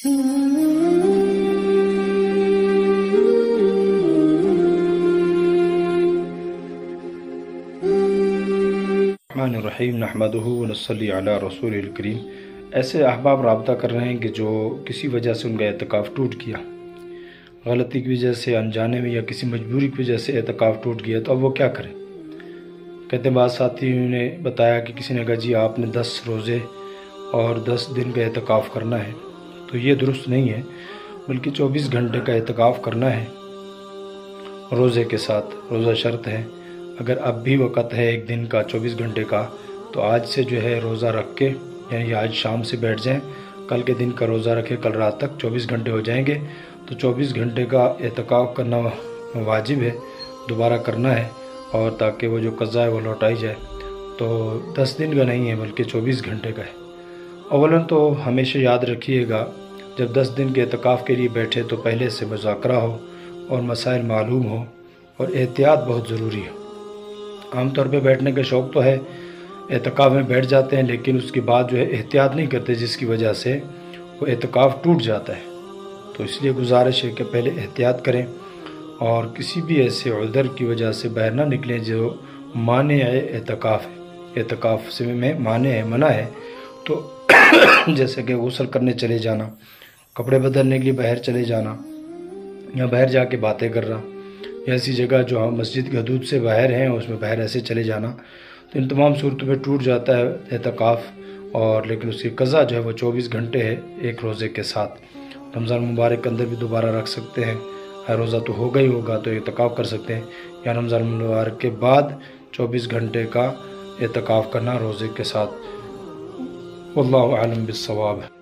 الرحمن الرحیم نحمدہ ونصلی علی رسول الکریم۔ ایسے احباب رابطہ کر رہے ہیں کہ جو کسی وجہ سے ان کا اعتکاف ٹوٹ گیا، غلطی کی وجہ سے، انجانے میں یا کسی مجبوری کی وجہ سے اعتکاف ٹوٹ گیا، تو اب وہ کیا کریں؟ کہتے ہیں بعض ساتھیوں نے بتایا کہ کسی نے کہا جی آپ نے 10 روزے اور 10 دن کا اعتکاف کرنا ہے، تو یہ درست نہیں ہے، بلکہ 24 گھنٹے کا اعتکاف کرنا ہے روزے کے ساتھ۔ روزہ شرط ہے، اگر اب بھی وقت ہے ایک دن کا 24 گھنٹے کا، تو آج سے جو ہے روزہ رکھ کے، یعنی آج شام سے بیٹھ جائیں، کل کے دن کا روزہ رکھے، کل رات تک 24 گھنٹے ہو جائیں گے تو 24 گھنٹے کا اعتکاف کرنا واجب ہے، دوبارہ کرنا ہے، اور تاکہ وہ جو قضا ہے وہ لوٹائی جائے۔ تو 10 دن کا نہیں ہے بلکہ 24 گھنٹے کا ہے۔ اولاً تو ہمیشہ یاد رکھیے گا، جب 10 دن کے اعتکاف کے لیے بیٹھے تو پہلے سے مذاکرہ ہو اور مسائل معلوم ہو، اور احتیاط بہت ضروری ہے۔ عام طور پہ بیٹھنے کا شوق تو ہے، اعتکاف میں بیٹھ جاتے ہیں، لیکن اس کے بعد جو ہے احتیاط نہیں کرتے، جس کی وجہ سے وہ اعتکاف ٹوٹ جاتا ہے۔ تو اس لیے گزارش ہے کہ پہلے احتیاط کریں، اور کسی بھی ایسے عذر کی وجہ سے باہر نہ نکلیں جو مانع ہے اعتکاف ہے، اعتکاف سے میں مانع ہے، منع ہے۔ تو جیسے کہ غسل کرنے چلے جانا، کپڑے بدلنے کے لیے باہر چلے جانا، یا باہر جا کے باتیں کرنا، یا ایسی جگہ جو مسجد کی حدود سے باہر ہیں اس میں باہر ایسے چلے جانا، تو ان تمام صورتوں میں ٹوٹ جاتا ہے اعتکاف، اور لیکن اس کی قضا جو ہے وہ 24 گھنٹے ہے ایک روزے کے ساتھ۔ رمضان مبارک کے اندر بھی دوبارہ رکھ سکتے ہیں، روزہ تو ہوگا ہی ہوگا تو اعتکاف کر سکتے ہیں، یا رمضان مبارک کے بعد 24 گھنٹے کا اعتکاف کرنا روزے کے ساتھ۔ واللہ اعلم بالصواب۔